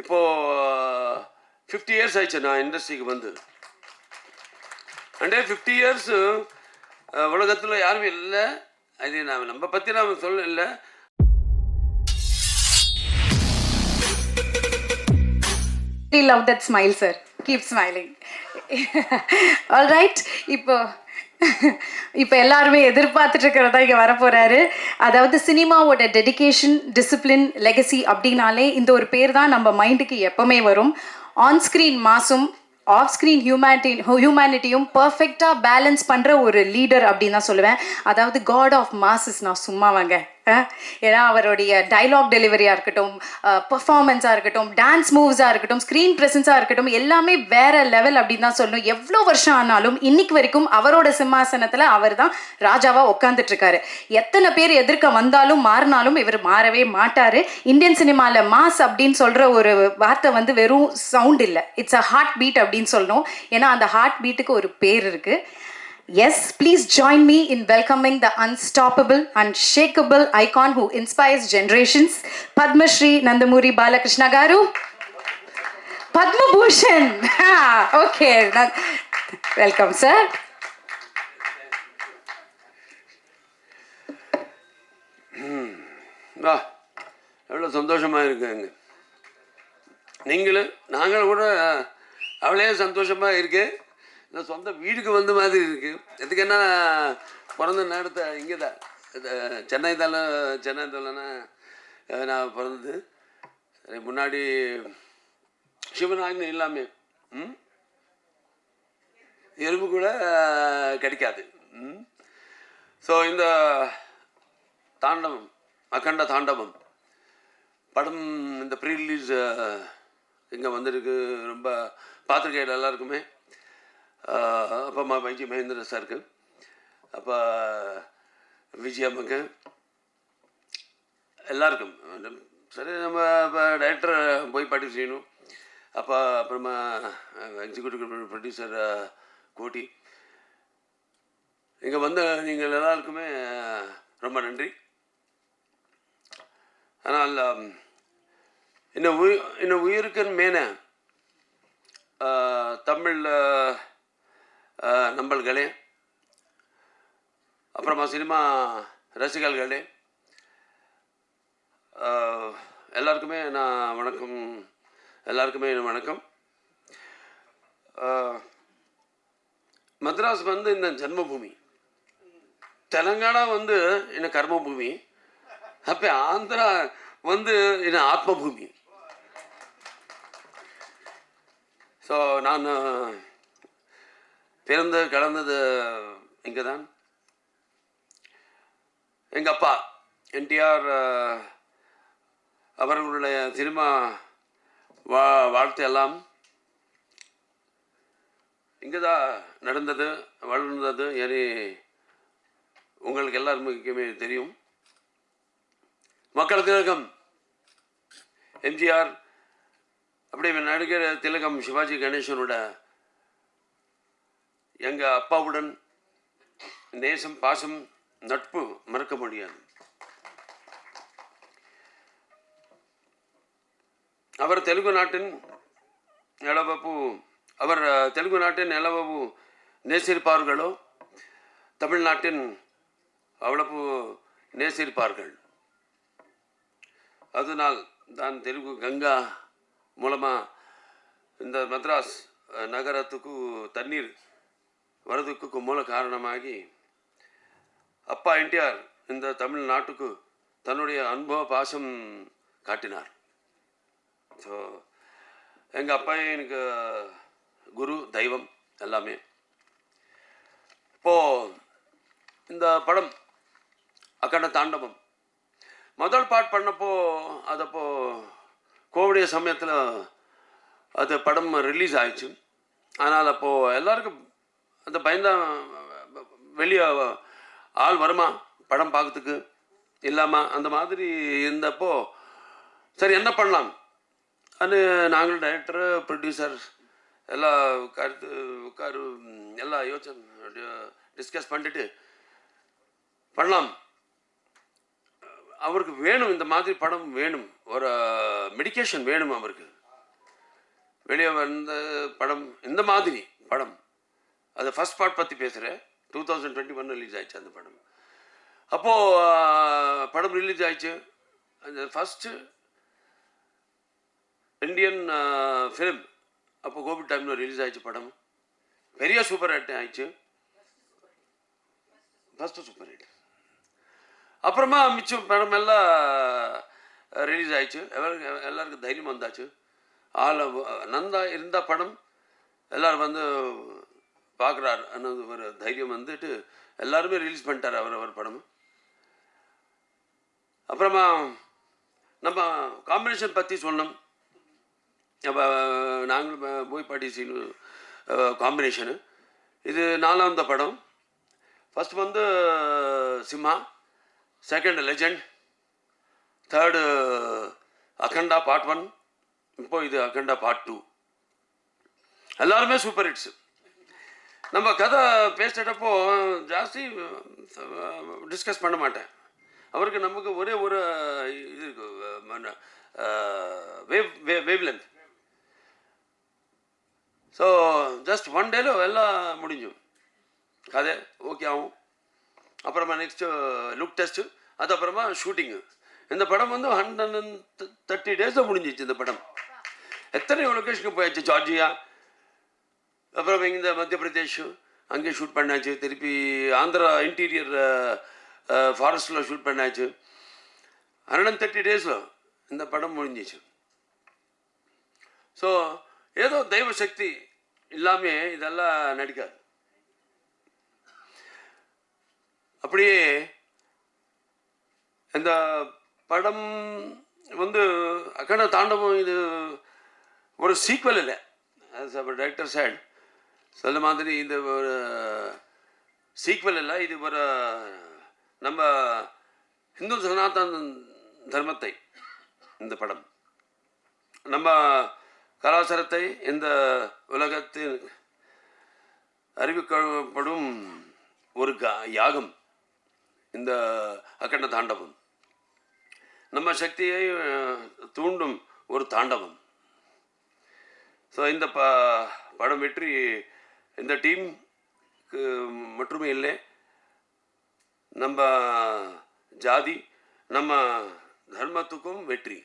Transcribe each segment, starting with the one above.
இப்போது 50 இயர்ஸ் ஆயிடுச்சு நான் இண்டஸ்ட்ரிக்கு வந்து. அண்டே 50 இயர்ஸ் உலகத்தில் யாருமே இல்லை. அது நம்ம பற்றி நான் சொல்ல இல்லை. We love that smile, sir. Keep smiling. All right. இப்போ எல்லாருமே எதிர்பார்த்துட்டு இருக்கிறதா இங்கே வரப்போகிறாரு. அதாவது சினிமாவோட டெடிகேஷன், டிசிப்ளின், லெகசி அப்படின்னாலே இந்த ஒரு பேர் தான் நம்ம மைண்டுக்கு எப்பவுமே வரும். ஆன் ஸ்க்ரீன் மாசும் ஆஃப் ஸ்க்ரீன் ஹியூமனிட்டியும் பர்ஃபெக்டாக பேலன்ஸ் பண்ணுற ஒரு லீடர் அப்படின்னு தான் சொல்லுவேன். அதாவது காட் ஆஃப் மாசஸ். நான் சும்மாவாங்க. ஏன்னா அவருடைய டைலாக் டெலிவரியாக இருக்கட்டும், பர்ஃபார்மன்ஸாக இருக்கட்டும், டான்ஸ் மூவ்ஸாக இருக்கட்டும், ஸ்க்ரீன் ப்ரெசன்ஸாக இருக்கட்டும், எல்லாமே வேற லெவல் அப்படின்னு தான் சொல்லணும். எவ்வளோ வருஷம் ஆனாலும் இன்னைக்கு வரைக்கும் அவரோட சிம்மாசனத்தில் அவர் தான் ராஜாவாக உட்காந்துட்ருக்காரு. எத்தனை பேர் எதிர்க்க வந்தாலும் மாறினாலும் இவர் மாறவே மாட்டார். இந்தியன் சினிமாவில் மாஸ் அப்படின்னு சொல்கிற ஒரு வார்த்தை வந்து வெறும் சவுண்ட் இல்லை, இட்ஸ் அ ஹார்ட் பீட் அப்படின்னு சொல்லணும். ஏன்னா அந்த ஹார்ட் பீட்டுக்கு ஒரு பேர் இருக்குது. Yes, please join me in welcoming the unstoppable, unshakable icon who inspires generations, Padma Shri Nandamuri Balakrishna Garu. Padma Bhushan. Okay, welcome, sir. எவ்வளோ சந்தோஷமாக இருக்குங்க. நாங்கள் கூட அவ்வளோ சந்தோஷமாக இருக்கு. நான் சொந்த வீட்டுக்கு வந்த மாதிரி இருக்குது. எதுக்கு என்ன பிறந்த நேரத்தை இங்கே தான் சென்னை தானே நான் பிறந்தது. முன்னாடி சிவனாகினு இல்லாமே எறும்பு கூட கிடைக்காது. ஸோ இந்த தாண்டவம், அகண்ட தாண்டவம் படம் இந்த ப்ரீ ரிலீஸ் இங்கே வந்திருக்கு. ரொம்ப பார்த்துருக்கேன் எல்லாருக்குமே. அப்பா அம்மா வைஜி மகேந்திர சாருக்கு, அப்பா விஜயம்மாக்கு, எல்லாருக்கும். சரி, நம்ம இப்போ டைரக்டரை போய் பாட்டி செய்யணும். அப்போ அப்புறமா எக்ஸிக்யூட்டிவ் ப்ரொடியூசர் கோட்டி, இங்கே வந்த நீங்கள் எல்லாருக்குமே ரொம்ப நன்றி. ஆனால் இன்னும் உயிருக்கு மேலே தமிழ் நம்பர்களே, அப்புறமா சினிமா ரசிகர்களே, எல்லாருக்குமே நான் வணக்கம். எல்லாருக்குமே வணக்கம். மദ്രാஸ் வந்து இந்த ஜன்மபூமி, தெலுங்கானா வந்து என்ன கர்மபூமி, அப்போ ஆந்திரா வந்து என்ன ஆத்மபூமி. ஸோ நான் பிறந்து கலந்தது இங்கே தான். எங்கள் அப்பா என்டிஆர் அவர்களுடைய சினிமா வாழ்த்து எல்லாம் இங்கே தான் நடந்தது, வளர்ந்தது. ஏனி உங்களுக்கு எல்லாருக்குமே தெரியும். மக்கள் திலகம் எம்ஜிஆர், அப்படியே நடிகர் திலகம் சிவாஜி கணேசனோட எங்கள் அப்பாவுடன் நேசம், பாசம், நட்பு மறக்க முடியாது. அவர் தெலுங்கு நாட்டின் எவ்வளவு நேசிருப்பார்களோ தமிழ்நாட்டின் அவ்வளவு நேசிருப்பார்கள். அதனால் தான் தெலுங்கு கங்கா மூலமாக இந்த மദ്രാஸ் நகரத்துக்கு தண்ணீர் வரதுக்கு மூல காரணமாகி அப்பா என்டிஆர் இந்த தமிழ்நாட்டுக்கு தன்னுடைய அனுபவ பாசம் காட்டினார். ஸோ எங்கள் அப்பா எனக்கு குரு, தெய்வம் எல்லாமே. இப்போது இந்த படம் அகண்ட தாண்டவம் முதல் பாட் பண்ணப்போ அதப்போ கோவிட் சமயத்தில் அது படம் ரிலீஸ் ஆயிடுச்சு. ஆனால் அப்போது எல்லாருக்கும் அந்த பயந்த வெளியே ஆள் வருமா படம் பார்க்கறதுக்கு இல்லாமல் அந்த மாதிரி இருந்தப்போ சரி என்ன பண்ணலாம் அது நாங்கள் டைரக்டர் ப்ரொடியூசர் எல்லாம் உட்காரு எல்லாம் யோசனை டிஸ்கஸ் பண்ணிட்டு பண்ணலாம். அவருக்கு வேணும், இந்த மாதிரி படம் வேணும், ஒரு மெடிக்கேஷன் வேணும் அவருக்கு. வெளியே வந்த படம் இந்த மாதிரி படம். அது ஃபஸ்ட் பார்ட் பற்றி பேசுகிறேன். 2021 ரிலீஸ் ஆயிடுச்சு அந்த படம். அப்போது படம் ரிலீஸ் ஆயிடுச்சு. அந்த ஃபஸ்ட்டு இந்தியன் ஃபிலிம் அப்போ கோவிட் டைமில் ரிலீஸ் ஆயிடுச்சு படம். பெரிய சூப்பர் ஹிட் ஆயிடுச்சு. First super hit. அப்புறமா மிச்சம் படம் எல்லாம் ரிலீஸ் ஆயிடுச்சு. எல்லாருக்கும் தைரியம் வந்தாச்சு. நந்தா இருந்த படம் எல்லோரும் வந்து பார்க்குறாரு ಅನ್ನೋದು ஒரு தைரியம் வந்துட்டு எல்லாருமே ரிலீஸ் பண்ணிட்டார் அவர் படம். அப்புறமா நம்ம காம்பினேஷன் பற்றி சொன்னோம். அப்போ நாங்களும் போய் பாட்டி சீனு காம்பினேஷனு. இது 4வது படம். ஃபஸ்ட் வந்து Simha, second legend, third Akhanda part 1, இப்போ இது அகண்டா பார்ட் 2. எல்லாருமே சூப்பர் ஹிட்ஸு. நம்ம கதை பேசிட்டப்போ ஜாஸ்தி டிஸ்கஸ் பண்ண மாட்டேன். அவருக்கு நமக்கு ஒரே ஒரு இது இருக்கு, வேவ் லென்த். ஸோ ஜஸ்ட் 1 டேல எல்லாம் முடிஞ்சும் கதை ஓகே ஆகும். அப்புறமா நெக்ஸ்ட்டு லுக் டெஸ்ட்டு, அதுக்கப்புறமா ஷூட்டிங்கு. இந்த படம் வந்து 130 டேஸில் முடிஞ்சிச்சு இந்த படம். எத்தனையோ லொக்கேஷனுக்கு போயாச்சு. ஜார்ஜியா, அப்புறம் இந்த மத்திய பிரதேஷ் அங்கே ஷூட் பண்ணாச்சு. திருப்பி ஆந்திரா இன்டீரியர் ஃபாரஸ்ட்டில் ஷூட் பண்ணாச்சு. 130 டேஸில் இந்த படம் முடிஞ்சிச்சு. ஸோ ஏதோ தெய்வ சக்தி இல்லாமல் இதெல்லாம் நடிக்காது. அப்படியே இந்த படம் வந்து அகண்ட தாண்டவம் இது ஒரு சீக்வல் இல்லை. டைரக்டர் சைடு சொல்ல மாதிரி இது ஒரு சீக்வல் இல்லை. இது ஒரு நம்ம இந்து சனாதன தர்மத்தை, இந்த படம் நம்ம கலாச்சாரத்தை இந்த உலகத்தில் அறிவிக்கப்படும் ஒரு யாகம் இந்த அகண்ட தாண்டவம். நம்ம சக்தியை தூண்டும் ஒரு தாண்டவம். ஸோ இந்த படம் வெற்றி இந்த டீமுக்கு மட்டுமே இல்லை, நம்ம ஜாதி நம்ம தர்மத்துக்கும் வெற்றி.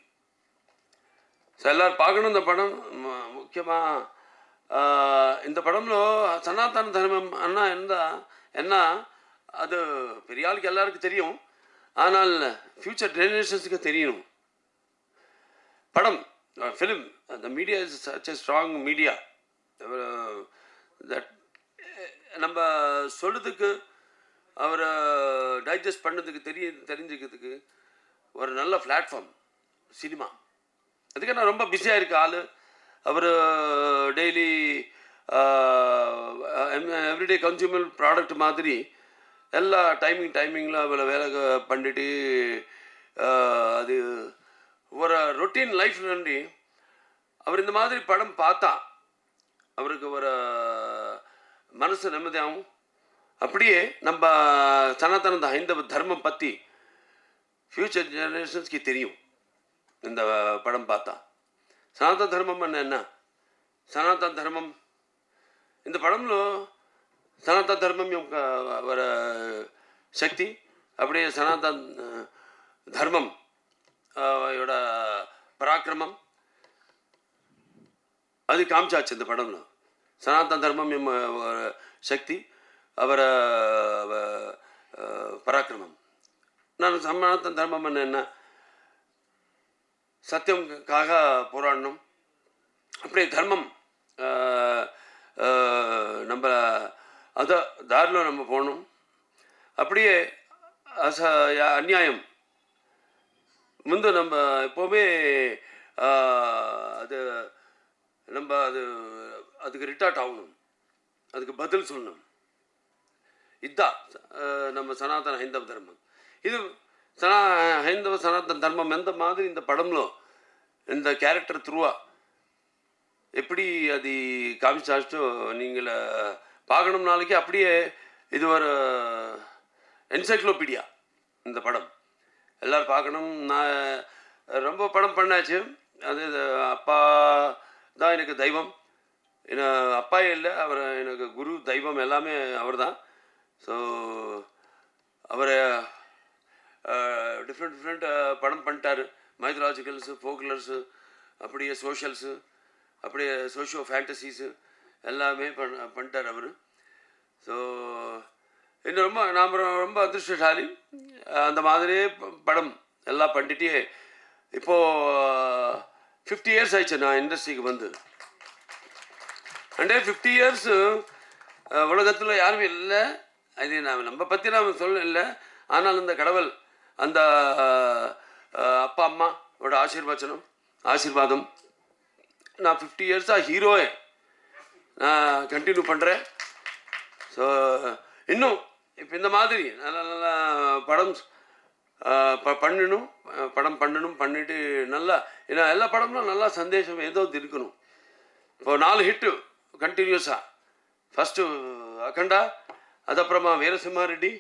ஸோ எல்லோரும் பார்க்கணும் இந்த படம். முக்கியமாக இந்த படம்లో சனாதன தர்மம் அண்ணா என்ன அது பெரிய ஆளுக்கு எல்லாருக்கும் தெரியும். ஆனால் ஃப்யூச்சர் ஜெனரேஷன்ஸுக்கு தெரியணும். படம் film, the media is such a strong media that நம்ம சொல்கிறதுக்கு அவரை டைஜஸ்ட் பண்ணதுக்கு தெரிஞ்சுக்கிறதுக்கு ஒரு நல்ல பிளாட்ஃபார்ம் சினிமா. அதுக்கு நான் ரொம்ப பிஸியாக இருக்க ஆள். அவர் டெய்லி எவ்ரிடே கன்சியூமர் ப்ராடக்ட் மாதிரி எல்லா டைமிங்கில் அவளை வேலை பண்ணிட்டு அது ஒரு ரொட்டீன் லைஃப் நண்டி அவர் இந்த மாதிரி படம் பார்த்தா அவருக்கு ஒரு மனசு நிம்மதியாகும். அப்படியே நம்ம சனாதன ஹைந்தவ தர்மம் பற்றி ஃப்யூச்சர் ஜெனரேஷன்ஸ்க்கு தெரியும் இந்த படம் பார்த்தா. సనాతన ధర్మం என்ன సనాతన ధర్మం இந்த படம்లో సనాతన ధర్మం యొక్క ஒரு சக்தி, அப்படியே சனாதன தர்மம் யோட பராக்கிரமம் அது காமிச்சாச்சு இந்த படம்ல. சனாதன தர்மம் ஒரு சக்தி, அவர பராக்கிரமம். நான் சனாதன தர்மம் என்ன சத்தியம்காக போராடணும். அப்படியே தர்மம் நம்ம அதை தாரில் நம்ம போகணும். அப்படியே அநியாயம் முந்து நம்ம எப்போவுமே அது நம்ம அதுக்கு ரிட்டார்ட் ஆகணும், அதுக்கு பதில் சொல்லணும். இதுதான் நம்ம சனாதன ஹைந்தவ தர்மம். இது హైందవ సనాతన ధర్మం ఎంత మాదిరి இந்த படம்లో இந்த கேரக்டர் த்ரூவா எப்படி அது காமிச்சாச்சோ நீங்கள் பார்க்கணும் நாளைக்கு. அப்படியே இது ஒரு என்சைக்ளோபீடியா இந்த படம், எல்லோரும் பார்க்கணும். நான் ரொம்ப படம் பண்ணாச்சு. அது அப்பா தான் எனக்கு தெய்வம். என்ன அப்பா இல்லை, அவர் எனக்கு குரு, தெய்வம் எல்லாமே அவர் தான். ஸோ அவர் டிஃப்ரெண்ட் படம் பண்ணிட்டார். மைத்ராலஜிக்கல்ஸு, ஃபோக்லர்ஸு, அப்படியே சோஷியல்ஸு, அப்படியே சோஷியோ ஃபேண்டசிஸு எல்லாமே பண்ணிட்டார் அவர். ஸோ இன்னும் நாம் ரொம்ப அதிர்ஷ்டசாலி. அந்த மாதிரியே படம் எல்லாம் பண்ணிட்டே இப்போது 50 இயர்ஸ் ஆயிடுச்சு நான் இண்டஸ்ட்ரிக்கு வந்து. அண்டே 50 இயர்ஸு உலகத்தில் யாருமே இல்லை. அது நம்ம பற்றி நாம் சொல்ல இல்லை. ஆனால் அந்த கடவுள், அந்த அப்பா அம்மாவோட ஆசீர்வாதம் நான் 50 இயர்ஸாக ஹீரோவே நான் கண்டினியூ பண்ணுறேன். ஸோ இன்னும் இப்போ இந்த மாதிரி நல்ல நல்ல படம் பண்ணணும் பண்ணிட்டு நல்லா, ஏன்னா எல்லா படம்லாம் நல்லா சந்தேஷம் ஏதோ இருக்கணும். இப்போ 4 ஹிட்டு கண்டினியூஸாக. ஃபஸ்ட்டு அகண்டா, அதுக்கப்புறமா வீரசிம்மாரெட்டி,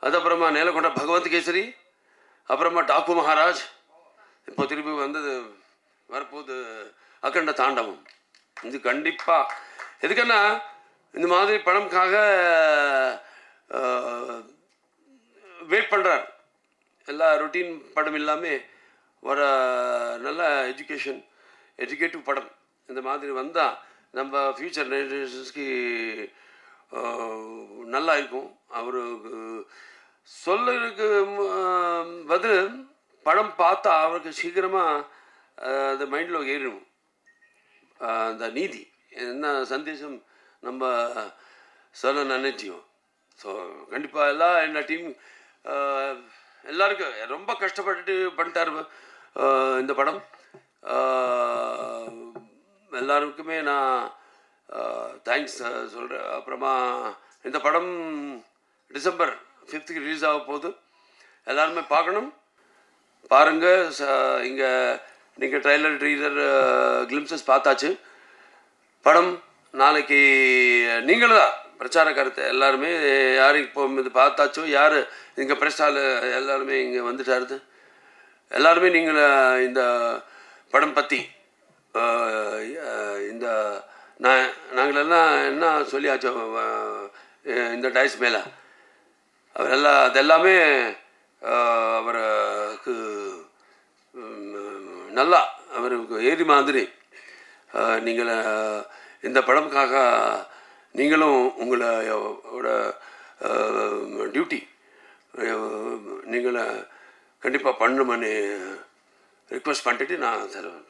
அதுக்கப்புறமா நேலகொண்ட பகவந்த் கேசரி, அப்புறமா டாக்கு மகாராஜ், இப்போ திருப்பி வந்தது வரப்போது அகண்ட தாண்டவம். இது கண்டிப்பாக எதுக்குன்னா இந்த மாதிரி படம்காக வெயிட் பண்ணுறார். எல்லா ரொட்டீன் படம் இல்லாமல் வர நல்ல எஜுகேட்டிவ் படம் இந்த மாதிரி வந்தால் நம்ம ஃப்யூச்சர் ஜெனரேஷன்ஸ்க்கு நல்லா இருக்கும். அவருக்கு சொல்லுறதுக்கு பதில் படம் பார்த்தா அவருக்கு சீக்கிரமாக அந்த மைண்டில் ஏறிடும். அந்த நீதி என்ன சந்தேஷம் நம்ம சொல்ல நினைச்சியும். ஸோ கண்டிப்பாக எல்லாம் என்ன டீம் எல்லாருக்கும் ரொம்ப கஷ்டப்பட்டுட்டு பண்ணிட்டார் இந்த படம். எல்லாருக்குமே நான் தேங்க்ஸ் சொல்கிறேன். அப்புறமா இந்த படம் டிசம்பர் 5th ரிலீஸ் ஆக போகுது. எல்லாருமே பார்க்கணும், பாருங்கள். இங்கே நீங்கள் ட்ரைலர் ட்ரீலர் கிளிம்சஸ் பார்த்தாச்சு. படம் நாளைக்கு நீங்களும் தான் பிரச்சார கருத்து எல்லாருமே யாரும் இப்போ இது பார்த்தாச்சோ, யார் இங்கே ப்ரெஸ் ஹால் எல்லாருமே இங்கே வந்துட்டாருது. எல்லாருமே நீங்கள் இந்த படம் பற்றி இந்த நாங்களெல்லாம் என்ன சொல்லியாச்சோ இந்த டைஸ் மேலே அவர் எல்லாம் அதெல்லாமே அவருக்கு நல்லா அவருக்கு ஏறி மாதிரி நீங்கள் இந்த படம்காக நீங்களும் உங்களோட டியூட்டி நீங்களை கண்டிப்பாக பண்ணணும்னு ரிக்வெஸ்ட் பண்ணிட்டு நான் தருவேன்.